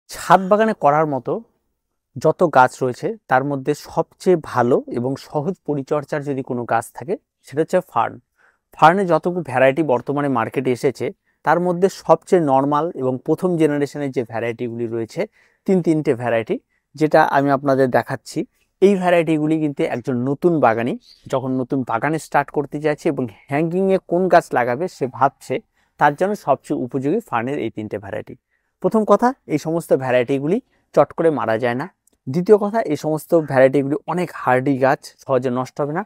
ছাদ বাগানে করার মতো যত গাছ রয়েছে তার মধ্যে সবচেয়ে ভালো এবং সহজ পরিচর্যার যদি কোনো গাছ থাকে সেটা হচ্ছে ফার্ন। ফার্নে যতগুলো ভ্যারাইটি বর্তমানে মার্কেটে এসেছে তার মধ্যে সবচেয়ে নর্মাল এবং প্রথম জেনারেশনের যে ভ্যারাইটিগুলি রয়েছে তিনটে ভ্যারাইটি, যেটা আমি আপনাদের দেখাচ্ছি। এই ভ্যারাইটিগুলি কিন্তু একজন নতুন বাগানি যখন নতুন বাগানে স্টার্ট করতে যাচ্ছে এবং হ্যাঙ্গিংয়ে কোন গাছ লাগাবে সে ভাবছে, তার জন্য সবচেয়ে উপযোগী ফার্নের এই তিনটে ভ্যারাইটি। প্রথম কথা, এই সমস্ত ভ্যারাইটিগুলি চট করে মারা যায় না। দ্বিতীয় কথা, এই সমস্ত ভ্যারাইটিগুলি অনেক হার্ডি গাছ, সহজে নষ্ট হবে না।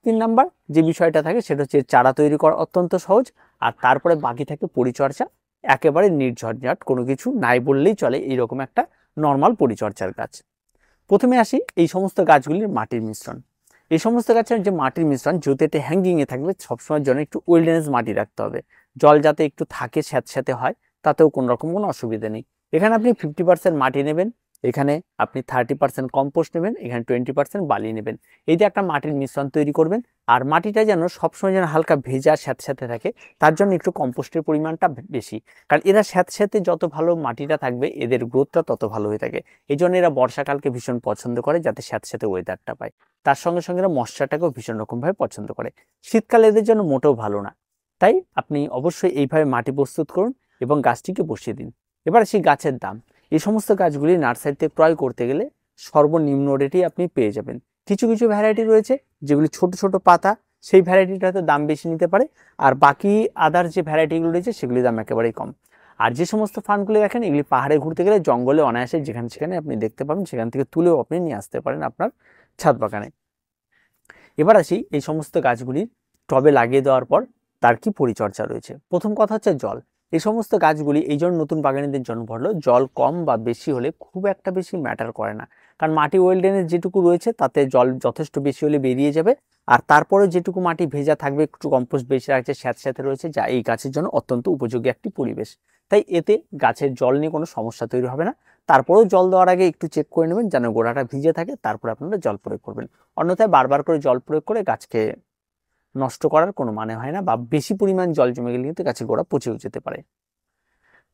3 নাম্বার যে বিষয়টা থাকে সেটা হচ্ছে চারা তৈরি করা অত্যন্ত সহজ, আর তারপরে বাকি থাকে পরিচর্যা একেবারে নির্ঝঞ্ঝাট, কোনো কিছু নাই বললেই চলে, এইরকম একটা নর্মাল পরিচর্যার গাছ। প্রথমে আসি এই সমস্ত গাছগুলির মাটির মিশ্রণ। এই সমস্ত গাছের যে মাটির মিশ্রণ, যেহেতু এটা হ্যাঙ্গিংয়ে থাকবে সবসময়ের জন্য একটু ওয়েলনেস মাটি রাখতে হবে, জল যাতে একটু থাকে স্যাঁতস্যাঁতে হয়, তাতেও কোনো রকম কোনো অসুবিধা নেই। এখানে আপনি 50% মাটি নেবেন, এখানে আপনি 30% কম্পোস্ট নেবেন, এখানে 20% বালি নেবেন। এই যে একটা মাটির মিশ্রণ তৈরি করবেন, আর মাটিটা যেন সবসময় যেন হালকা ভেজা স্যাঁতস্যাঁতে থাকে, তার জন্য একটু কম্পোস্টের পরিমাণটা বেশি, কারণ এরা স্যাঁতস্যাঁতে যত ভালো মাটিটা থাকবে এদের গ্রোথটা তত ভালো হয়ে থাকে। এই জন্য এরা বর্ষাকালকে ভীষণ পছন্দ করে, যাতে স্যাঁতস্যাঁতে ওয়েদারটা পায়। তার সঙ্গে সঙ্গে এরা মশাটাকেও ভীষণ রকমভাবে পছন্দ করে। শীতকালে এদের জন্য মোটেও ভালো না। তাই আপনি অবশ্যই এইভাবে মাটি প্রস্তুত করুন এবং গাছটিকে বসিয়ে দিন। এবার সেই গাছের দাম। এই সমস্ত গাছগুলি নার্সারিতে ক্রয় করতে গেলে সর্বনিম্ন রেটেই আপনি পেয়ে যাবেন। কিছু কিছু ভ্যারাইটি রয়েছে যেগুলি ছোট ছোট পাতা, সেই ভ্যারাইটিটাতে দাম বেশি নিতে পারে, আর বাকি আদার যে ভ্যারাইটিগুলো রয়েছে সেগুলির দাম একেবারেই কম। আর যে সমস্ত ফার্নগুলি দেখেন, এগুলি পাহাড়ে ঘুরতে গেলে জঙ্গলে অনায়াসে যেখানে সেখানে আপনি দেখতে পাবেন, সেখান থেকে তুলেও আপনি নিয়ে আসতে পারেন আপনার ছাদ বাগানে। এবার আসি এই সমস্ত গাছগুলির টবে লাগিয়ে দেওয়ার পর তার কি পরিচর্যা রয়েছে। প্রথম কথা হচ্ছে জল। এই সমস্ত গাছগুলি এই জন্য নতুন বাগানীদের জন্য ভালো, জল কম বা বেশি হলে খুব একটা বেশি ম্যাটার করে না, কারণ মাটি ওয়েলডেনের যেটুকু রয়েছে তাতে জল যথেষ্ট বেশি হলে বেরিয়ে যাবে, আর তারপরে যেটুকু মাটি ভেজা থাকবে, একটু কম্পোস্ট বেশি রাখছে, স্যাঁতস্যাঁতে রয়েছে, যা এই গাছের জন্য অত্যন্ত উপযোগী একটি পরিবেশ। তাই এতে গাছের জল নিয়ে কোনো সমস্যা তৈরি হবে না। তারপরেও জল দেওয়ার আগে একটু চেক করে নেবেন যেন গোড়াটা ভিজে থাকে, তারপরে আপনারা জল প্রয়োগ করবেন। অন্যথায় বারবার করে জল প্রয়োগ করে গাছকে নষ্ট করার কোনো মানে হয় না, বা বেশি পরিমাণ জল জমে গেলে কিন্তু গাছের গোড়া পচেও যেতে পারে।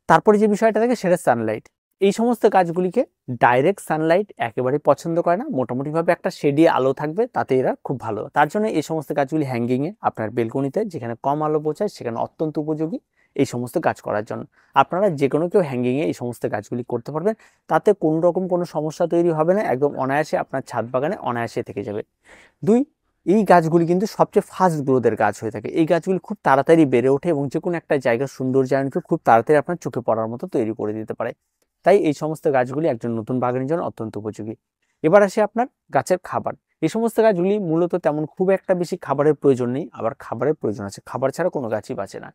তারপরে যে বিষয়টা থাকে সেটা সানলাইট। এই সমস্ত গাছগুলিকে ডাইরেক্ট সানলাইট একেবারে পছন্দ করে না, মোটামুটিভাবে একটা শেডি আলো থাকবে তাতে এরা খুব ভালো। তার জন্য এই সমস্ত গাছগুলি হ্যাঙ্গিংয়ে আপনার বেলকনিতে, যেখানে কম আলো পৌঁছায় সেখানে অত্যন্ত উপযোগী এই সমস্ত গাছ করার জন্য। আপনারা যে কোনো কেউ হ্যাঙ্গিংয়ে এই সমস্ত গাছগুলি করতে পারবেন, তাতে কোনো রকম কোনো সমস্যা তৈরি হবে না, একদম অনায়াসে আপনার ছাদ বাগানে অনায়াসে থেকে যাবে। দুই, এই গাছগুলি কিন্তু সবচেয়ে ফাস্ট গ্রোথের গাছ হয়ে থাকে। এই গাছগুলি খুব তাড়াতাড়ি বেড়ে ওঠে এবং যে কোনো একটা জায়গার সৌন্দর্যায়নকে খুব তাড়াতাড়ি আপনার চোখে পড়ার মতো তৈরি করে দিতে পারে। তাই এই সমস্ত গাছগুলি একজন নতুন বাগানের জন্য অত্যন্ত উপযোগী। এবার আসে আপনার গাছের খাবার। এই সমস্ত গাছগুলি মূলত তেমন খুব একটা বেশি খাবারের প্রয়োজন নেই, আবার খাবারের প্রয়োজন আছে, খাবার ছাড়া কোনো গাছই বাঁচে না।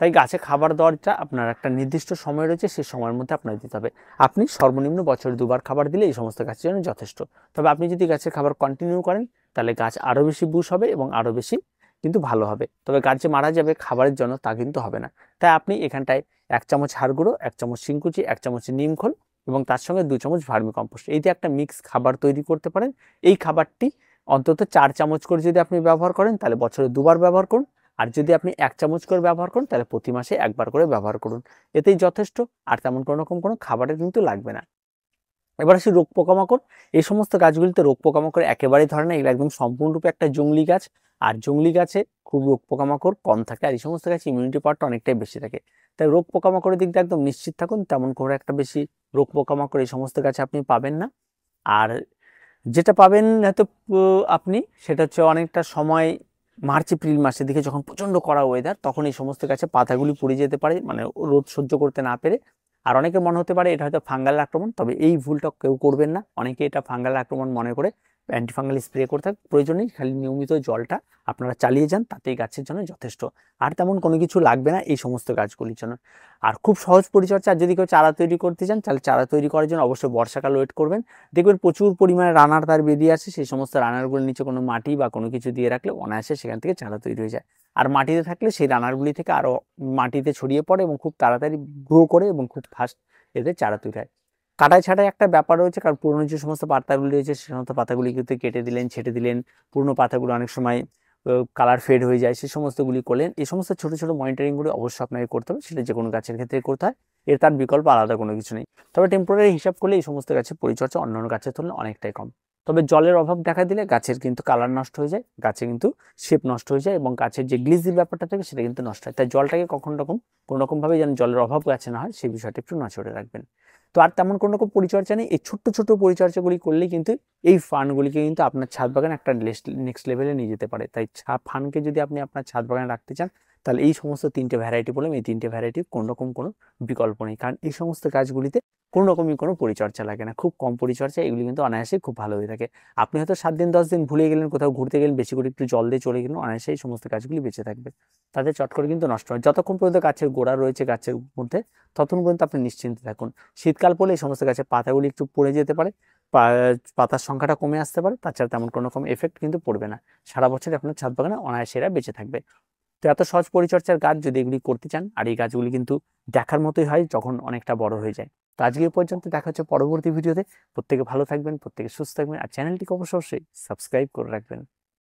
তাই গাছে খাবার দেওয়াটা আপনার একটা নির্দিষ্ট সময় রয়েছে, সেই সময়ের মধ্যে আপনার দিতে হবে। আপনি সর্বনিম্ন বছরে 2বার খাবার দিলে এই সমস্ত গাছের জন্য যথেষ্ট। তবে আপনি যদি গাছের খাবার কন্টিনিউ করেন তাহলে গাছ আরও বেশি বুশ হবে এবং আরও বেশি কিন্তু ভালো হবে। তবে গাছ যে মারা যাবে খাবারের জন্য তা কিন্তু হবে না। তাই আপনি এখানটায় 1 চামচ হাড় গুঁড়ো, 1 চামচ শিংকুচি, 1 চামচ নিম খোল এবং তার সঙ্গে 2 চামচ ভার্মি কম্পোস্ট, এই যে একটা মিক্স খাবার তৈরি করতে পারেন। এই খাবারটি অন্তত 4 চামচ করে যদি আপনি ব্যবহার করেন তাহলে বছরে 2বার ব্যবহার করুন, আর যদি আপনি 1 চামচ করে ব্যবহার করেন তাহলে প্রতি মাসে 1বার করে ব্যবহার করুন। এতেই যথেষ্ট, আর তেমন কোনো রকম কোনো খাবারের কিন্তু লাগবে না। এবার আসি রোগ পোকামাকড়। এই সমস্ত গাছগুলিতে রোগ পোকামাকড় একেবারেই ধরে না, এগুলো একদম সম্পূর্ণরূপে একটা জংলি গাছ, আর জংলি গাছে খুব রোগ পোকামাকড় কম থাকে, আর এই সমস্ত গাছে ইমিউনিটি পাওয়ারটা অনেকটাই বেশি থাকে। তাই রোগ পোকামাকড়ের দিক দিয়ে একদম নিশ্চিত থাকুন, তেমন করে একটা বেশি রোগ পোকামাকড় এই সমস্ত গাছে আপনি পাবেন না। আর যেটা পাবেন হয়তো আপনি, সেটা হচ্ছে অনেকটা সময় মার্চ এপ্রিল মাসের দিকে যখন প্রচন্ড কড়া ওয়েদার, তখন এই সমস্ত গাছে পাতাগুলি পুড়ে যেতে পারে, মানে রোদ সহ্য করতে না পেরে। আর অনেকের মনে হতে পারে এটা হয়তো ফাঙ্গাল আক্রমণ, তবে এই ভুলটা কেউ করবেন না। অনেকে এটা ফাঙ্গাল আক্রমণ মনে করে অ্যান্টিফাঙ্গাল স্প্রে করে থাকে, প্রয়োজন নেই, খালি নিয়মিত জলটা আপনারা চালিয়ে যান, তাতেই গাছের জন্য যথেষ্ট। আর তেমন কোনো কিছু লাগবে না এই সমস্ত গাছগুলির জন্য। আর খুব সহজ পরিচর্যা, যদি কেউ চারা তৈরি করতে চান তাহলে চারা তৈরি করার জন্য অবশ্যই বর্ষাকাল ওয়েট করবেন। দেখবেন প্রচুর পরিমাণে রানার তার বেরিয়ে আসে, সেই সমস্ত রানারগুলোর নিচে কোনো মাটি বা কোনো কিছু দিয়ে রাখলে অনায়াসে সেখান থেকে চারা তৈরি হয়ে যায়। আর মাটিতে থাকলে সেই রানারগুলি থেকে আরও মাটিতে ছড়িয়ে পড়ে এবং খুব তাড়াতাড়ি গ্রো করে এবং খুব ফাস্ট এদের চারা তৈরি হয়। কাটাই ছাটাই একটা ব্যাপার রয়েছে, কারণ পুরনো যে সমস্ত পাতাগুলি রয়েছে সে সমস্ত পাতাগুলি কিন্তু কেটে দিলেন, ছেটে দিলেন। পুরনো পাতাগুলো অনেক সময় কালার ফেড হয়ে যায়, সে সমস্তগুলি করলেন। এই সমস্ত ছোটো ছোটো মনিটরিংগুলি অবশ্যই আপনাকে করতে হবে, সেটা যে কোনো গাছের ক্ষেত্রে করতে হয়, তার বিকল্প আলাদা কোনো কিছু নেই। তবে টেম্পোরারি হিসাব করলে এই সমস্ত গাছের পরিচর্যা অন্যান্য গাছের তুলনায় অনেকটাই কম। তবে জলের অভাব দেখা দিলে গাছের কিন্তু কালার নষ্ট হয়ে যায়, গাছে কিন্তু শেপ নষ্ট হয়ে যায় এবং গাছের যে গ্লিজির ব্যাপারটা থাকে সেটা কিন্তু নষ্ট হয়। তাই জলটাকে কোনো রকমভাবে যেন জলের অভাব গাছে না হয় সেই বিষয়টা একটু নজরে রাখবেন। তো আর তেমন কোনো রকম পরিচর্যা নেই, এই ছোট্ট ছোট্ট পরিচর্যাগুলি করলেই কিন্তু এই ফার্নগুলিকে কিন্তু আপনার ছাদ বাগান একটা নেক্সট লেভেলে নিয়ে যেতে পারে। তাই ফার্নকে যদি আপনি আপনার ছাদ বাগানে রাখতে চান, তাহলে এই সমস্ত 3টে ভ্যারাইটি বললাম, এই 3টে ভ্যারাইটি কোনো রকম কোনো বিকল্প নেই, কারণ এই সমস্ত গাছগুলিতে কোনো রকমই কোনো পরিচর্যা লাগে না, খুব কম পরিচর্যা, এগুলি কিন্তু অনায়াসে খুব ভালো হয়ে থাকে। আপনি হয়তো 7 দিন 10 দিন ভুলে গেলেন, কোথাও ঘুরতে গেলেন, বেশি করে একটু জল দিয়ে চলে গেলেন, অনায়াসে এই সমস্ত গাছগুলি বেঁচে থাকবে, তাদের চট করে কিন্তু নষ্ট হয়। যতক্ষণ পর্যন্ত গাছের গোড়া রয়েছে গাছের মধ্যে, ততক্ষণ পর্যন্ত আপনি নিশ্চিন্তে থাকুন। শীতকাল পড়লে এই সমস্ত গাছের পাতাগুলি একটু পড়ে যেতে পারে, পাতার সংখ্যাটা কমে আসতে পারে, তাছাড়া তেমন কোনো রকম এফেক্ট কিন্তু পড়বে না। সারা বছর আপনার ছাদ বাগানে অনায়াসে এরা বেঁচে থাকবে। তো এত সহজ পরিচর্যার গাছ যদি এগুলি করতে চান, আর এই গাছগুলি কিন্তু দেখার মতোই হয় যখন অনেকটা বড় হয়ে যায়। তো আজকে এই পর্যন্ত, দেখা হচ্ছে পরবর্তী ভিডিওতে। প্রত্যেকে ভালো থাকবেন, প্রত্যেকে সুস্থ থাকবেন, আর চ্যানেলটিকে অবশ্যই সাবস্ক্রাইব করে রাখবেন।